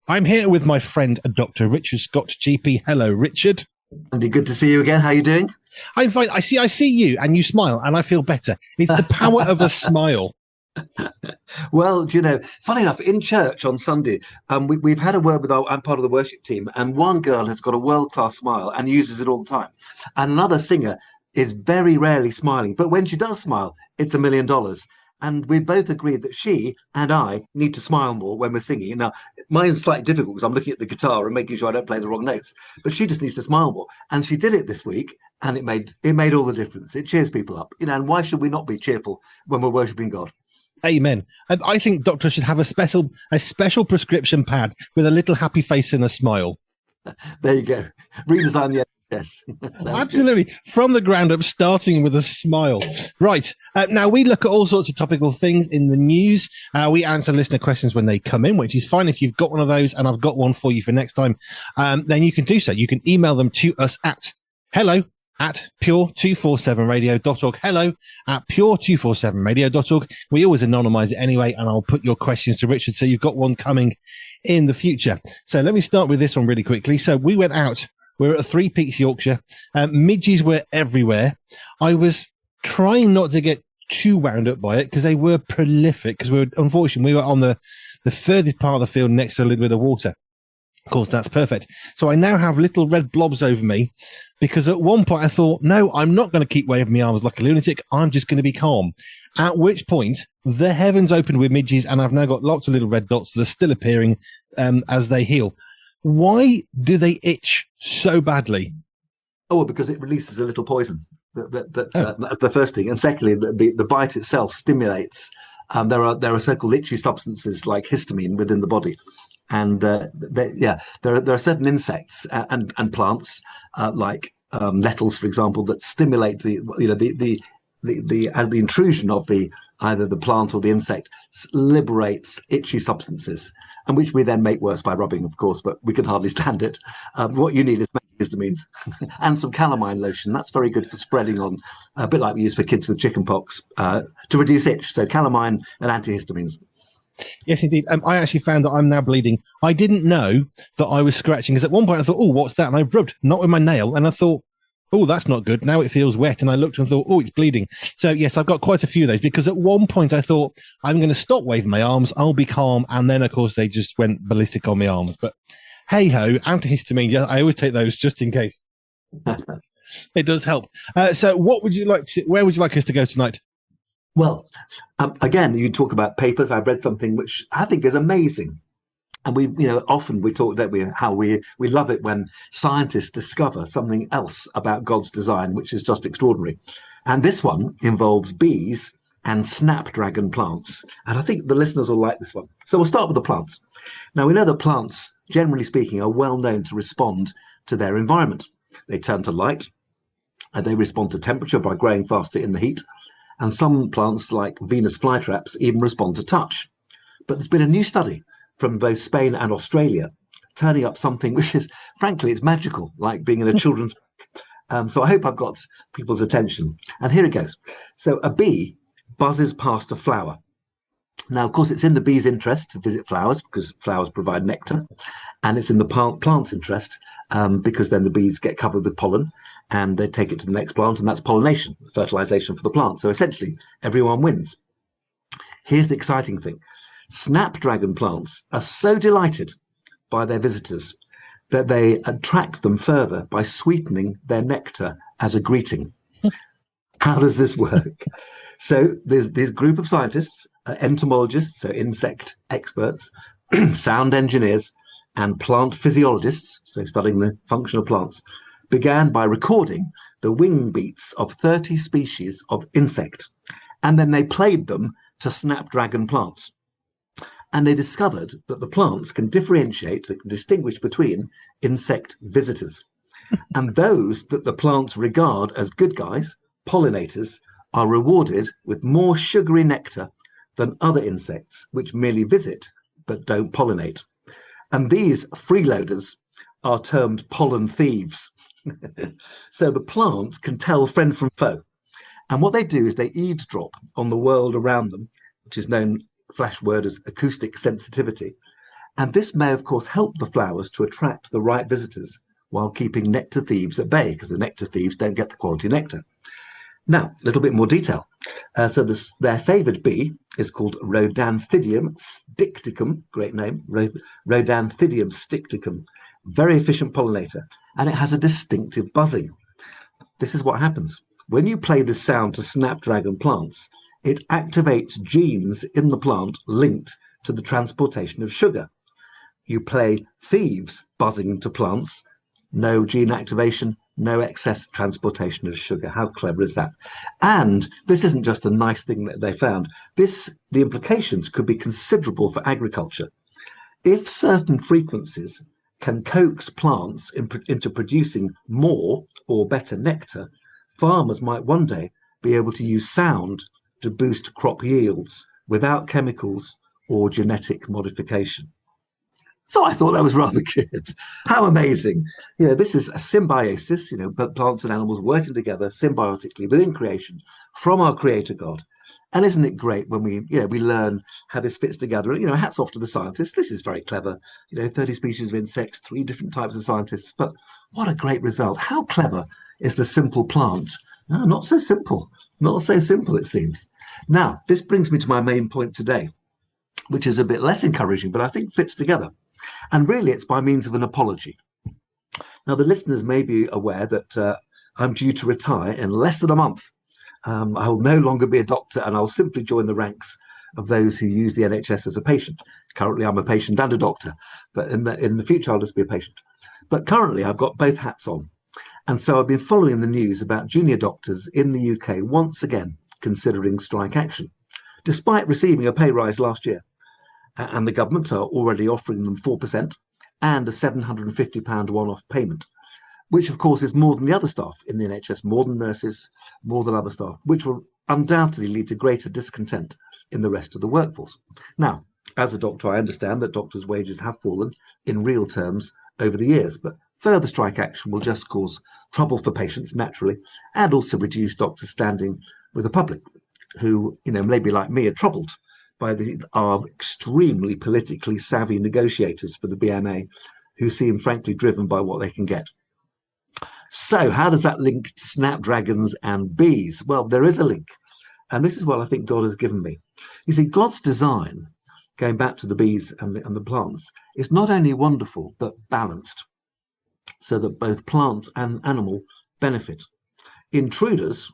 I'm here with my friend, Dr. Richard Scott, GP. Hello, Richard. Andy, good to see you again. How are you doing? I'm fine. I see you, and you smile, and I feel better. It's the power of a smile. Well, do you know, funny enough, in church on Sunday, we've had a word with I'm part of the worship team, and one girl has got a world-class smile and uses it all the time. And another singer is very rarely smiling, but when she does smile, it's $1 million. And we both agreed that she and I need to smile more when we're singing. Now, mine's slightly difficult because I'm looking at the guitar and making sure I don't play the wrong notes. But she just needs to smile more, and she did it this week, and it made all the difference. It cheers people up, And why should we not be cheerful when we're worshiping God? Amen. And I think doctors should have a special prescription pad with a little happy face and a smile. There you go. Redesign the NHS. Absolutely. Good. From the ground up, starting with a smile. Right. Now, we look at all sorts of topical things in the news. We answer listener questions when they come in, which is fine. If you've got one of those, and I've got one for you for next time, then you can do so. You can email them to us at hello@pure247radio.org. Hello@pure247radio.org. We always anonymize it anyway, and I'll put your questions to Richard, so you've got one coming in the future. So let me start with this one really quickly. So we went out. We're at Three Peaks, Yorkshire. Midges were everywhere. I was trying not to get too wound up by it because they were prolific, because unfortunately we were on the furthest part of the field next to a little bit of water. Of course, that's perfect. So I now have little red blobs over me, because at one point I thought, no, I'm not going to keep waving my arms like a lunatic. I'm just going to be calm. At which point the heavens opened with midges, and I've now got lots of little red dots that are still appearing as they heal. Why do they itch so badly? Oh, because it releases a little poison. That's the first thing. And secondly, the bite itself stimulates. There are so-called itchy substances like histamine within the body. And there are certain insects and plants like nettles, for example, that stimulate the intrusion of either the plant or the insect liberates itchy substances, and which we then make worse by rubbing, of course, but we can hardly stand it. What you need is histamines and some calamine lotion. That's very good for spreading on, a bit like we use for kids with chickenpox to reduce itch. So calamine and antihistamines. Yes, indeed. I actually found that I'm now bleeding. I didn't know that I was scratching, because at one point I thought, oh, what's that? And I rubbed, not with my nail, and I thought, oh, that's not good. Now it feels wet. And I looked and thought, oh, it's bleeding. So, yes, I've got quite a few of those, because at one point I thought, I'm going to stop waving my arms. I'll be calm. And then, of course, they just went ballistic on my arms. But hey-ho, antihistamine, yeah, I always take those just in case. It does help. So where would you like us to go tonight? Well, again, you talk about papers. I've read something which I think is amazing. And often we talk that how we love it when scientists discover something else about God's design, which is just extraordinary. And this one involves bees and snapdragon plants. And I think the listeners will like this one. So we'll start with the plants. Now, we know that plants, generally speaking, are well known to respond to their environment. They turn to light, and they respond to temperature by growing faster in the heat. And some plants, like Venus flytraps, even respond to touch. But there's been a new study from both Spain and Australia turning up something which is, frankly, it's magical, like being in a children's book. So I hope I've got people's attention. And here it goes. So a bee buzzes past a flower. Now, of course, it's in the bee's interest to visit flowers, because flowers provide nectar. And it's in the plant's interest because then the bees get covered with pollen, and they take it to the next plant, and that's pollination, fertilization for the plant. So essentially, everyone wins. Here's the exciting thing. Snapdragon plants are so delighted by their visitors that they attract them further by sweetening their nectar as a greeting. How does this work? So there's this group of scientists, entomologists, so insect experts, sound engineers, and plant physiologists, so studying the function of plants, began by recording the wing beats of 30 species of insect, and then they played them to snapdragon plants. And they discovered that the plants can differentiate, they can distinguish between insect visitors. And those that the plants regard as good guys, pollinators, are rewarded with more sugary nectar than other insects, which merely visit but don't pollinate. And these freeloaders are termed pollen thieves. So the plant can tell friend from foe. And what they do is they eavesdrop on the world around them, which is known, flash word, as acoustic sensitivity. And this may, of course, help the flowers to attract the right visitors while keeping nectar thieves at bay, because the nectar thieves don't get the quality nectar. Now, a little bit more detail. Their favoured bee is called Rhodanthidium stichticum, great name, Rhodanthidium stichticum, very efficient pollinator, and it has a distinctive buzzing. This is what happens. When you play this sound to snapdragon plants, it activates genes in the plant linked to the transportation of sugar. You play thieves buzzing to plants, no gene activation, no excess transportation of sugar. How clever is that? And this isn't just a nice thing that they found. The implications could be considerable for agriculture. If certain frequencies can coax plants into producing more or better nectar, farmers might one day be able to use sound to boost crop yields without chemicals or genetic modification. So I thought that was rather good. How amazing. This is a symbiosis, plants and animals working together symbiotically within creation from our creator God. And isn't it great when we learn how this fits together? Hats off to the scientists. This is very clever. 30 species of insects, 3 different types of scientists. But what a great result. How clever is the simple plant? No, not so simple. Not so simple, it seems. Now, this brings me to my main point today, which is a bit less encouraging, but I think fits together. And really, it's by means of an apology. Now, the listeners may be aware that I'm due to retire in less than a month. I will no longer be a doctor, and I'll simply join the ranks of those who use the NHS as a patient. Currently, I'm a patient and a doctor, but in the future, I'll just be a patient. But currently, I've got both hats on. And so I've been following the news about junior doctors in the UK once again considering strike action, despite receiving a pay rise last year. And the government are already offering them 4% and a £750 one-off payment, which of course is more than the other staff in the NHS, more than nurses, more than other staff, which will undoubtedly lead to greater discontent in the rest of the workforce. Now, as a doctor, I understand that doctors' wages have fallen in real terms over the years, but further strike action will just cause trouble for patients, naturally, and also reduce doctors' standing with the public, who, maybe like me, are troubled by our extremely politically savvy negotiators for the BMA, who seem frankly driven by what they can get. So how does that link to snapdragons and bees? Well, there is a link, and this is what I think God has given me. You see, God's design, going back to the bees and the plants, is not only wonderful, but balanced, so that both plant and animal benefit. Intruders,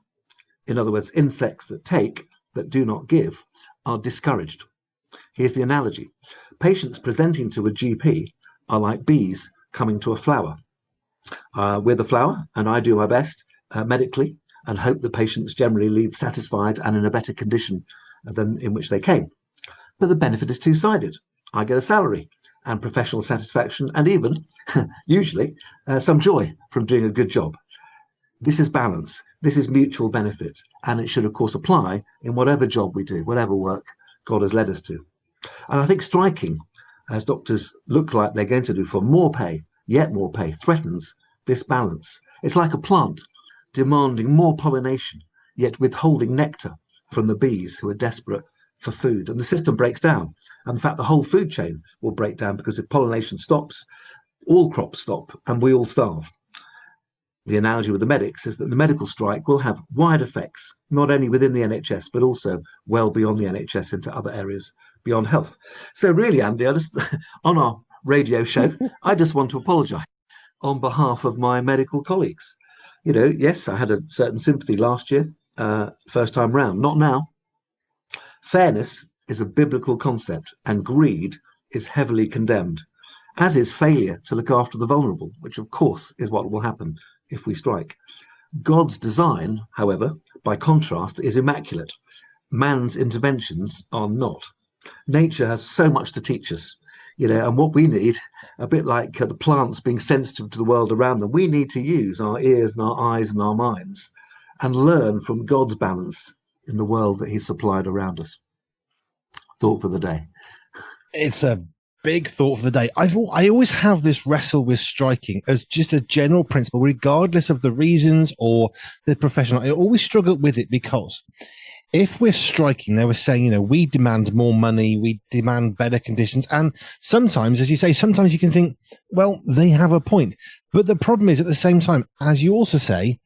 in other words, insects that take, but do not give, are discouraged. Here's the analogy. Patients presenting to a GP are like bees coming to a flower. We're the flower, and I do my best medically and hope the patients generally leave satisfied and in a better condition than in which they came. But the benefit is two-sided. I get a salary and professional satisfaction and even, usually, some joy from doing a good job. This is balance. This is mutual benefit. And it should, of course, apply in whatever job we do, whatever work God has led us to. And I think striking, as doctors look like they're going to do for more pay, yet more pay, threatens this balance. It's like a plant demanding more pollination, yet withholding nectar from the bees who are desperate for food. And the system breaks down. And in fact, the whole food chain will break down, because if pollination stops, all crops stop and we all starve. The analogy with the medics is that the medical strike will have wide effects, not only within the NHS, but also well beyond the NHS into other areas beyond health. So really, Andy, on our radio show, I just want to apologise on behalf of my medical colleagues. Yes, I had a certain sympathy last year, first time round, not now. Fairness is a biblical concept, and greed is heavily condemned, as is failure to look after the vulnerable, which of course is what will happen if we strike. God's design, however, by contrast, is immaculate. Man's interventions are not. Nature has so much to teach us, and what we need, a bit like the plants being sensitive to the world around them, we need to use our ears and our eyes and our minds and learn from God's balance in the world that he's supplied around us. Thought for the day. It's a big thought for the day. I always have this wrestle with striking as just a general principle, regardless of the reasons or the professional. I always struggle with it because if we're striking, they were saying, we demand more money, we demand better conditions. And sometimes, as you say, sometimes you can think, well, they have a point. But the problem is at the same time, as you also say,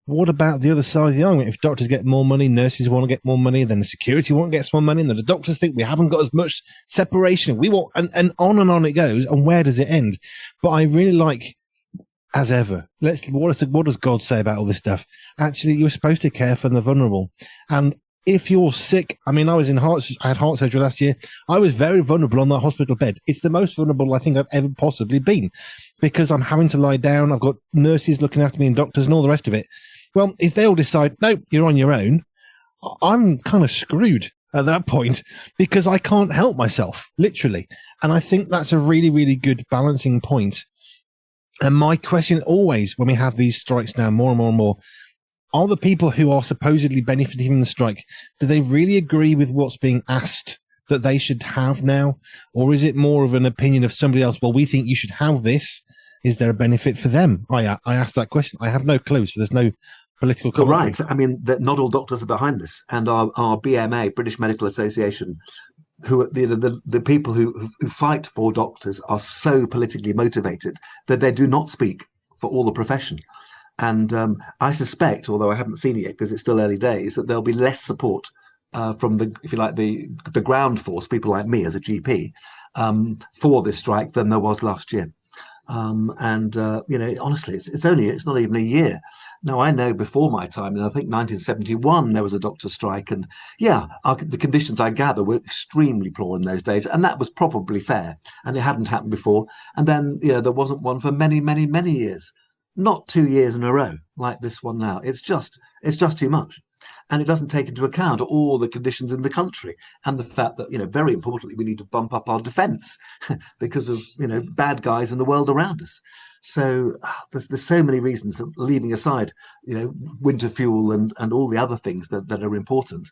what about the other side of the argument? If doctors get more money, nurses want to get more money, then the security want to get some more money, and then the doctors think we haven't got as much separation. We want, and on it goes. And where does it end? But I really like, as ever, what does God say about all this stuff? Actually, you're supposed to care for the vulnerable. And if you're sick, I mean, I had heart surgery last year. I was very vulnerable on that hospital bed. It's the most vulnerable I think I've ever possibly been, because I'm having to lie down. I've got nurses looking after me and doctors and all the rest of it. Well, if they all decide, no, you're on your own, I'm kind of screwed at that point, because I can't help myself, literally. And I think that's a really, really good balancing point. And my question always, when we have these strikes now, more and more and more, are the people who are supposedly benefiting from the strike, do they really agree with what's being asked that they should have now? Or is it more of an opinion of somebody else? Well, we think you should have this. Is there a benefit for them? I asked that question. I have no clue. So there's no political commentary. Right. I mean, not all doctors are behind this. And our BMA, British Medical Association, who the people who fight for doctors are so politically motivated that they do not speak for all the profession. And I suspect, although I haven't seen it yet because it's still early days, that there'll be less support from the, if you like, the ground force, people like me as a GP, for this strike than there was last year. Honestly, it's not even a year. Now, I know before my time, and I think 1971, there was a doctor's strike. And the conditions I gather were extremely poor in those days. And that was probably fair. And it hadn't happened before. And then, there wasn't one for many, many, many years. Not 2 years in a row like this one now. It's just too much. And it doesn't take into account all the conditions in the country and the fact that, very importantly, we need to bump up our defence because of, bad guys in the world around us. So there's so many reasons, leaving aside, winter fuel and all the other things that are important.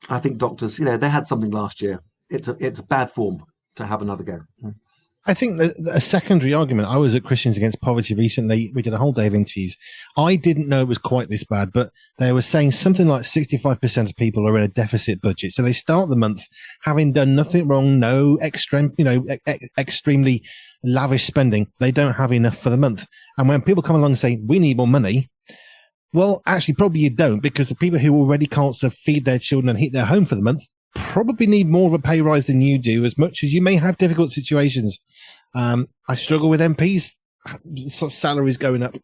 I think doctors, they had something last year. It's bad form to have another go. I think that a secondary argument, I was at Christians Against Poverty recently. We did a whole day of interviews. I didn't know it was quite this bad, but they were saying something like 65% of people are in a deficit budget. So they start the month having done nothing wrong, no extremely lavish spending. They don't have enough for the month. And when people come along and say, we need more money, well, actually, probably you don't, because the people who already can't feed their children and heat their home for the month probably need more of a pay rise than you do, as much as you may have difficult situations. I struggle with MPs, salaries going up.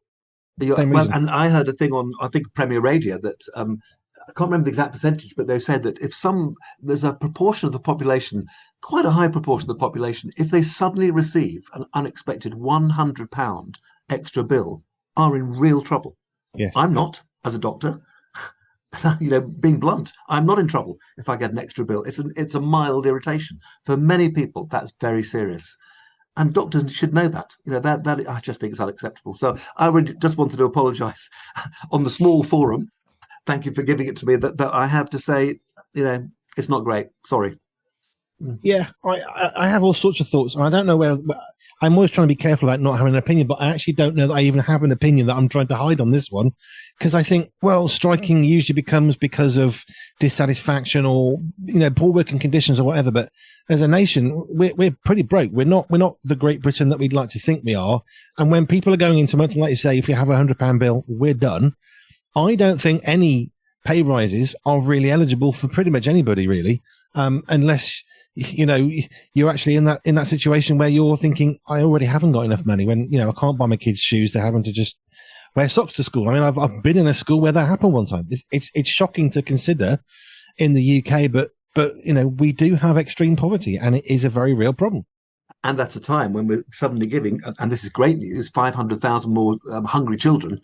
And I heard a thing on, I think, Premier Radio that I can't remember the exact percentage, but they said that if there's a proportion of the population, quite a high proportion of the population, if they suddenly receive an unexpected £100 extra bill, are in real trouble. Yes. I'm not, as a doctor. Being blunt, I'm not in trouble if I get an extra bill. It's a mild irritation. For many people, that's very serious. And doctors should know that. That I just think is unacceptable. So I really just wanted to apologise on the small forum. Thank you for giving it to me. That I have to say, it's not great. Sorry. Yeah, I have all sorts of thoughts. I don't know where. I'm always trying to be careful about not having an opinion, but I actually don't know that I even have an opinion that I'm trying to hide on this one, because I think, well, striking usually becomes because of dissatisfaction or poor working conditions or whatever. But as a nation, we're pretty broke. We're not the Great Britain that we'd like to think we are. And when people are going into something like you say, if you have £100 bill, we're done. I don't think any pay rises are really eligible for pretty much anybody, really, unless you're actually in that situation where you're thinking, I already haven't got enough money when, I can't buy my kids shoes. They're having to just wear socks to school. I mean, I've been in a school where that happened one time. It's shocking to consider in the UK, but we do have extreme poverty, and it is a very real problem. And at a time when we're suddenly giving, and this is great news, 500,000 more hungry children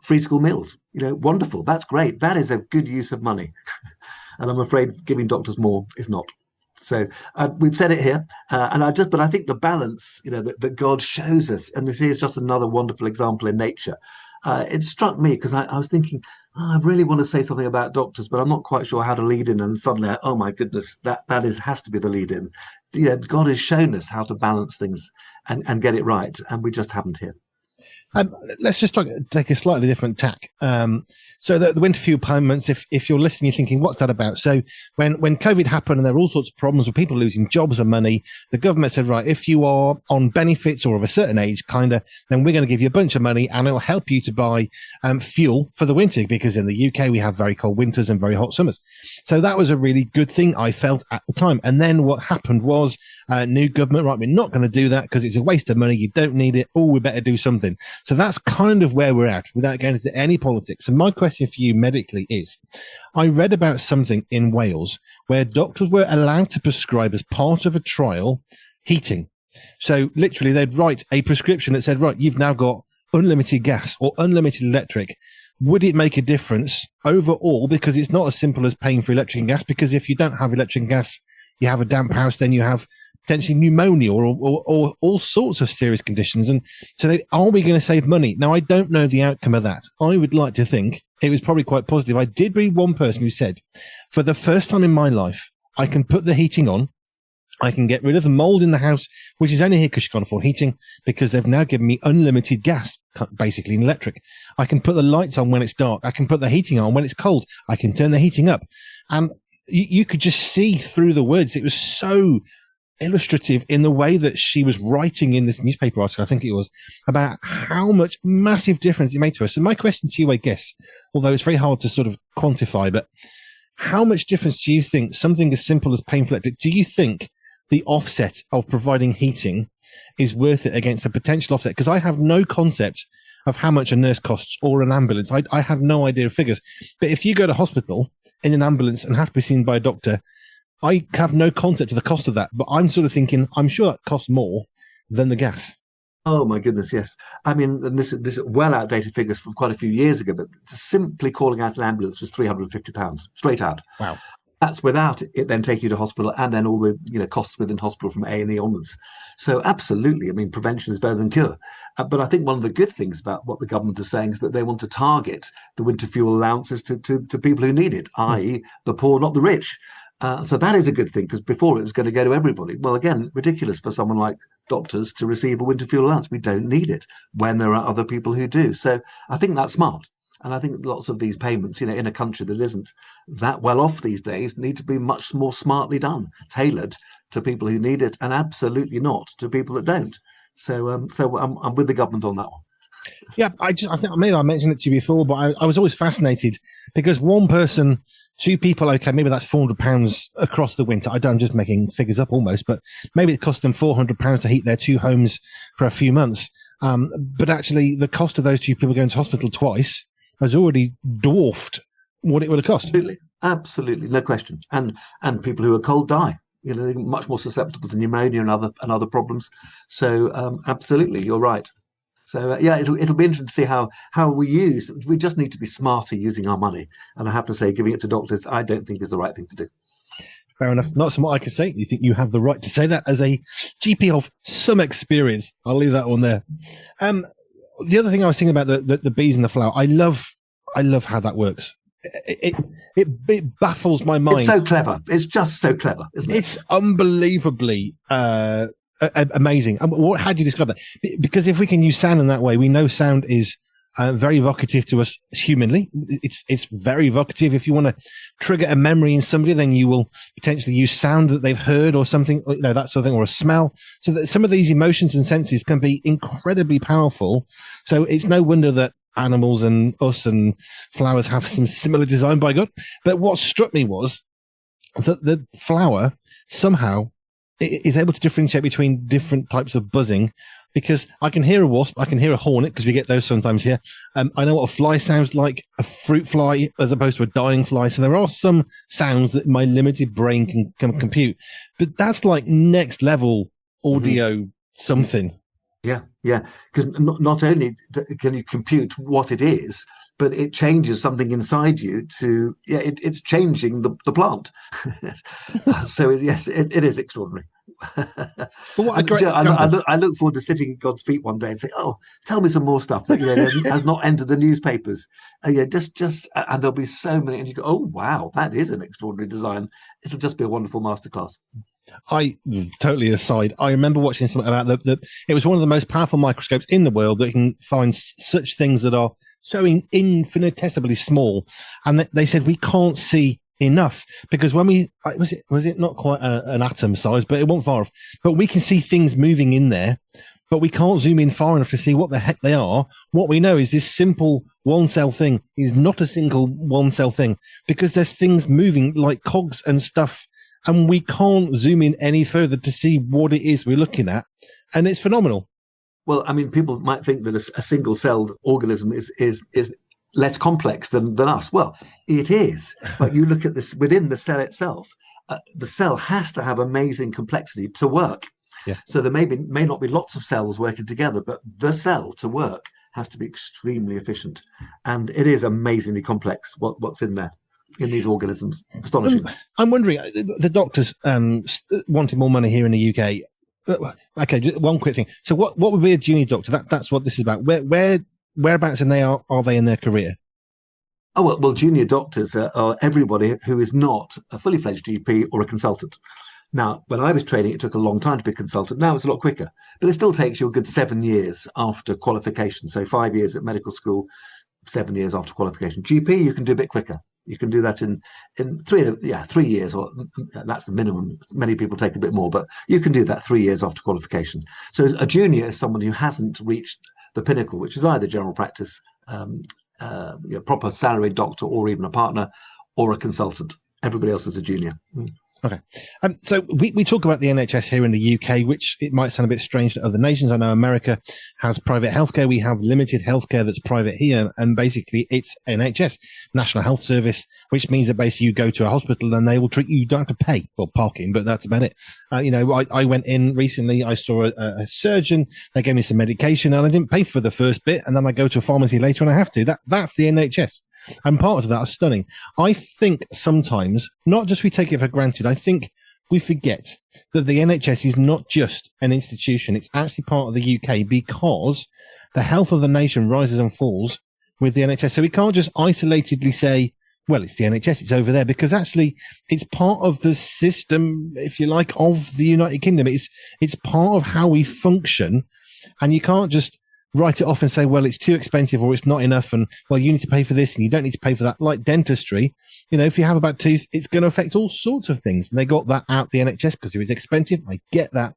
free school meals. Wonderful. That's great. That is a good use of money. And I'm afraid giving doctors more is not. So we've said it here, but I think the balance, that God shows us, and this is just another wonderful example in nature. It struck me because I was thinking, I really want to say something about doctors, but I'm not quite sure how to lead in. And suddenly, oh my goodness, that has to be the lead in. God has shown us how to balance things and get it right, and we just haven't here. Let's just take a slightly different tack. So the winter fuel payments, if you're listening, you're thinking, what's that about? So when COVID happened and there were all sorts of problems with people losing jobs and money, the government said, right, if you are on benefits or of a certain age, then we're going to give you a bunch of money and it'll help you to buy fuel for the winter, because in the UK we have very cold winters and very hot summers. So that was a really good thing, I felt, at the time. And then what happened was new government, right, we're not going to do that because it's a waste of money. You don't need it. Oh, we better do something. So that's kind of where we're at without going into any politics. And my question for you medically is, I read about something in Wales where doctors were allowed to prescribe as part of a trial heating. So literally they'd write a prescription that said, right, you've now got unlimited gas or unlimited electric. Would it make a difference overall? Because it's not as simple as paying for electric and gas, because if you don't have electric and gas, you have a damp house, then you have potentially pneumonia or all sorts of serious conditions. And so are we going to save money? Now, I don't know the outcome of that. I would like to think it was probably quite positive. I did read one person who said, for the first time in my life, I can put the heating on. I can get rid of the mold in the house, which is only here because you can't afford heating, because they've now given me unlimited gas, basically in electric. I can put the lights on when it's dark. I can put the heating on when it's cold. I can turn the heating up. And you could just see through the words. It was so illustrative in the way that she was writing in this newspaper article, I think it was, about how much massive difference it made to us. And my question to you, I guess, although it's very hard to sort of quantify, but how much difference do you think something as simple as paying for electric, do you think the offset of providing heating is worth it against the potential offset? Because I have no concept of how much a nurse costs or an ambulance. I have no idea of figures. But if you go to hospital in an ambulance and have to be seen by a doctor, I have no concept of the cost of that. But I'm sort of thinking, I'm sure that costs more than the gas. Oh my goodness, yes. I mean, and this is well outdated figures from quite a few years ago, but simply calling out an ambulance was £350 straight out. Wow. That's without it then taking you to hospital and then all the costs within hospital from A&E onwards. So absolutely, I mean, prevention is better than cure. But I think one of the good things about what the government is saying is that they want to target the winter fuel allowances to people who need it, i.e. the poor, not the rich. So that is a good thing, because before it was going to go to everybody. Well, again, ridiculous for someone like doctors to receive a winter fuel allowance. We don't need it when there are other people who do. So I think that's smart. And I think lots of these payments, in a country that isn't that well off these days, need to be much more smartly done, tailored to people who need it, and absolutely not to people that don't. So I'm with the government on that one. Yeah, I think maybe I mentioned it to you before, but I was always fascinated because one person, two people, okay, maybe that's £400 across the winter. I'm just making figures up almost, but maybe it cost them £400 to heat their two homes for a few months. But actually, the cost of those two people going to hospital twice has already dwarfed what it would have cost. Absolutely, no question. And people who are cold die. They're much more susceptible to pneumonia and other problems. So absolutely, you're right. So yeah, it'll be interesting to see how we use. We just need to be smarter using our money. And I have to say, giving it to doctors, I don't think is the right thing to do. Fair enough. Not so much I can say. You think you have the right to say that as a GP of some experience? I'll leave that one there. The other thing I was thinking about the bees and the flower. I love how that works. It baffles my mind. It's so clever. It's just so clever, isn't it? It's unbelievably amazing. How do you describe that? Because if we can use sound in that way, we know sound is very evocative to us humanly. It's very evocative. If you want to trigger a memory in somebody, then you will potentially use sound that they've heard or something, that sort of thing, or a smell. So that some of these emotions and senses can be incredibly powerful. So it's no wonder that animals and us and flowers have some similar design, by God. But what struck me was that the flower somehow is able to differentiate between different types of buzzing, because I can hear a wasp, I can hear a hornet, because we get those sometimes here. I know what a fly sounds like, a fruit fly, as opposed to a dying fly. So there are some sounds that my limited brain can compute. But that's like next level audio something. Yeah. Because not only can you compute what it is, but it changes something inside you to, it's changing the plant. So yes, it is extraordinary. But what a great I look forward to sitting at God's feet one day and say, "Oh, tell me some more stuff that has not entered the newspapers." Just and there'll be so many, and you go, "Oh, wow, that is an extraordinary design." It'll just be a wonderful masterclass. I totally aside. I remember watching something about it was one of the most powerful microscopes in the world that can find such things that are so infinitesimally small, and they said we can't see enough because when was it not quite an atom size, but it wasn't far off. But we can see things moving in there, but we can't zoom in far enough to see what the heck they are. What we know is this simple one cell thing is not a single one cell thing because there's things moving like cogs and stuff. And we can't zoom in any further to see what it is we're looking at. And it's phenomenal. Well, I mean, people might think that a single-celled organism is less complex than us. Well, it is. But you look at this within the cell itself, the cell has to have amazing complexity to work. Yeah. So there may not be lots of cells working together, but the cell to work has to be extremely efficient. And it is amazingly complex what's in there. In these organisms. Astonishing. I'm wondering, the doctors wanting more money here in the UK. Okay, just one quick thing. So what would be a junior doctor? That's what this is about. Whereabouts are they in their career? Oh, well, junior doctors are everybody who is not a fully fledged GP or a consultant. Now, when I was training, it took a long time to be a consultant. Now it's a lot quicker, but it still takes you a good 7 years after qualification. So 5 years at medical school, 7 years after qualification. GP, you can do a bit quicker. You can do that in 3 years, or that's the minimum. Many people take a bit more, but you can do that 3 years after qualification. So a junior is someone who hasn't reached the pinnacle, which is either general practice, proper salaried doctor, or even a partner, or a consultant. Everybody else is a junior. Okay. So we talk about the NHS here in the UK, which it might sound a bit strange to other nations. I know America has private healthcare. We have limited healthcare that's private here. And basically it's NHS, National Health Service, which means that basically you go to a hospital and they will treat you. You don't have to pay. Well, parking, but that's about it. I went in recently. I saw a surgeon. They gave me some medication and I didn't pay for the first bit. And then I go to a pharmacy later and I have to. That's the NHS. And parts of that are stunning. I think sometimes, not just we take it for granted, I think we forget that the NHS is not just an institution. It's actually part of the UK because the health of the nation rises and falls with the NHS. So we can't just isolatedly say, well, it's the NHS, it's over there, because actually it's part of the system, if you like, of the United Kingdom. It's part of how we function. And you can't just write it off and say, well, it's too expensive or it's not enough. And well, you need to pay for this and you don't need to pay for that. Like dentistry, if you have a bad tooth, it's going to affect all sorts of things. And they got that out the NHS because it was expensive. I get that.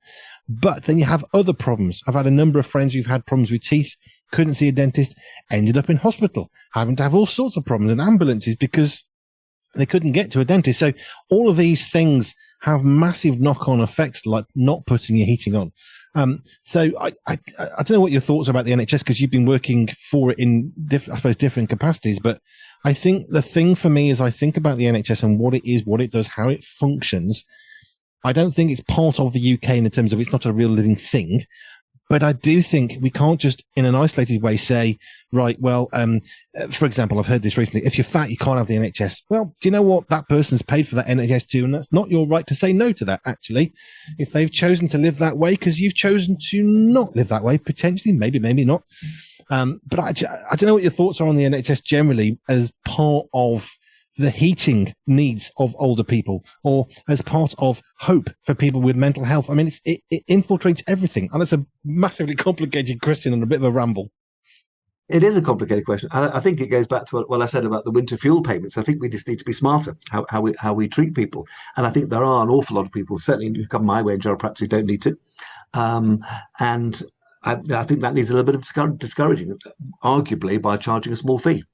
But then you have other problems. I've had a number of friends who've had problems with teeth, couldn't see a dentist, ended up in hospital, having to have all sorts of problems and ambulances because they couldn't get to a dentist. So all of these things have massive knock-on effects, like not putting your heating on. So I don't know what your thoughts are about the NHS because you've been working for it in different capacities. But I think the thing for me is I think about the NHS and what it is, what it does, how it functions. I don't think it's part of the UK in terms of it's not a real living thing. But I do think we can't just in an isolated way say, right, well, for example, I've heard this recently. If you're fat, you can't have the NHS. Well, do you know what? That person's paid for that NHS too. And that's not your right to say no to that, actually. If they've chosen to live that way, because you've chosen to not live that way, potentially, maybe not. But I don't know what your thoughts are on the NHS generally as part of the heating needs of older people or as part of hope for people with mental health. I mean, it infiltrates everything. And it's a massively complicated question and a bit of a ramble. It is a complicated question. I think it goes back to what I said about the winter fuel payments. I think we just need to be smarter how we treat people. And I think there are an awful lot of people, certainly who come my way in general practice, who don't need to. And I think that needs a little bit of discouraging, arguably by charging a small fee,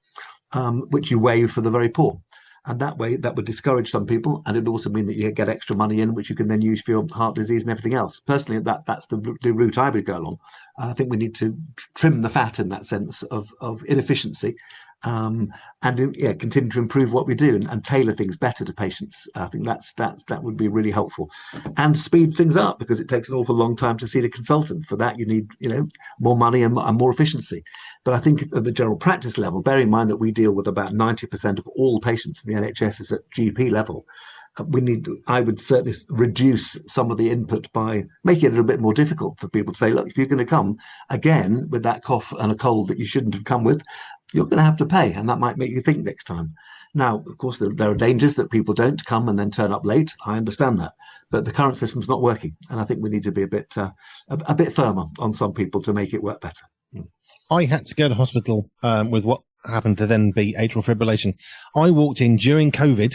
which you waive for the very poor. And that way, that would discourage some people, and it would also mean that you get extra money in, which you can then use for your heart disease and everything else. Personally, that's the route I would go along. I think we need to trim the fat in that sense of inefficiency, and continue to improve what we do and tailor things better to patients. I think that would be really helpful, and speed things up because it takes an awful long time to see the consultant. For that, you need more money and more efficiency. But I think at the general practice level, bear in mind that we deal with about 90% of all patients in the NHS is at GP level. I would certainly reduce some of the input by making it a little bit more difficult for people to say, look, if you're going to come again with that cough and a cold that you shouldn't have come with, you're going to have to pay, and that might make you think next time. Now, of course, there are dangers that people don't come and then turn up late. I understand that, but the current system's not working, and I think we need to be a bit firmer on some people to make it work better. I had to go to hospital with what happened to then be atrial fibrillation. I walked in during COVID,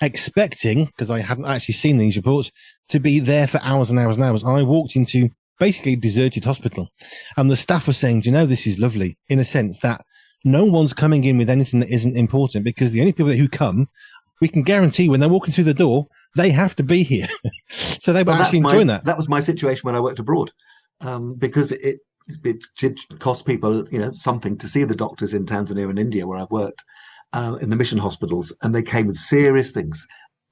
expecting, because I hadn't actually seen these reports, to be there for hours and hours and hours. I walked into basically a deserted hospital, and the staff were saying, "Do you know, this is lovely," in a sense that no one's coming in with anything that isn't important, because the only people who come, we can guarantee when they're walking through the door, they have to be here. So they were actually enjoying that. That was my situation when I worked abroad, because it did cost people, something to see the doctors in Tanzania and India, where I've worked, in the mission hospitals, and they came with serious things.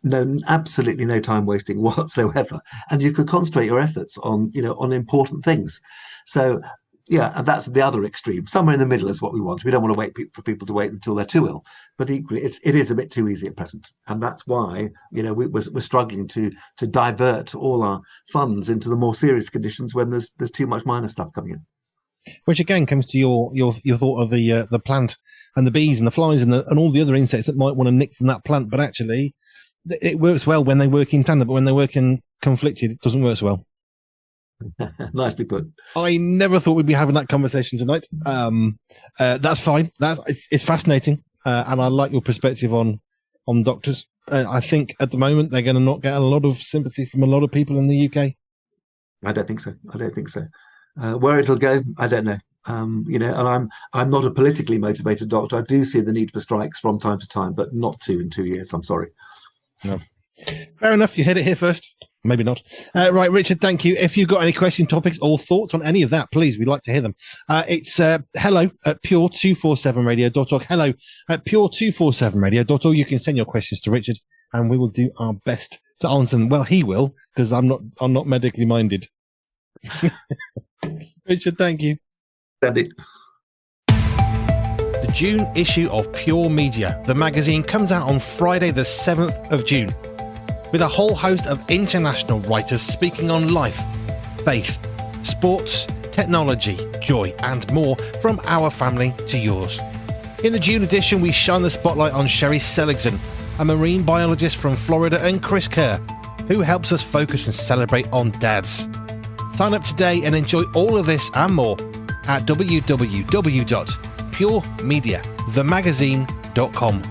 No, absolutely no time wasting whatsoever, and you could concentrate your efforts on important things. So, yeah, and that's the other extreme. Somewhere in the middle is what we want. We don't want to wait for people to wait until they're too ill, but equally, it is a bit too easy at present, and that's why we're struggling to divert all our funds into the more serious conditions when there's too much minor stuff coming in. Which again comes to your thought of the plant and the bees and the flies and all the other insects that might want to nick from that plant, but actually it works well when they work in tandem, but when they work in conflicted, it doesn't work so well. Nicely put. I never thought we'd be having that conversation tonight. That's fine. It's fascinating, and I like your perspective on doctors. I think at the moment they're going to not get a lot of sympathy from a lot of people in the UK. I don't think so. Where it'll go, I don't know. And I'm not a politically motivated doctor. I do see the need for strikes from time to time, but not in 2 years. I'm sorry. No. Fair enough. You heard it here first. Maybe not. Right, Richard, thank you. If you've got any question topics or thoughts on any of that, please, we'd like to hear them. It's hello@pure247radio.org. Hello at pure247radio.org. You can send your questions to Richard, and we will do our best to answer them. Well, he will, because I'm not medically minded. Richard, thank you. Andy. The June issue of Pure Media, the magazine, comes out on Friday the 7th of June, with a whole host of international writers speaking on life, faith, sports, technology, joy, and more from our family to yours. In the June edition, we shine the spotlight on Sherry Seligson, a marine biologist from Florida, and Chris Kerr, who helps us focus and celebrate on dads. Sign up today and enjoy all of this and more at www.puremediathemagazine.com.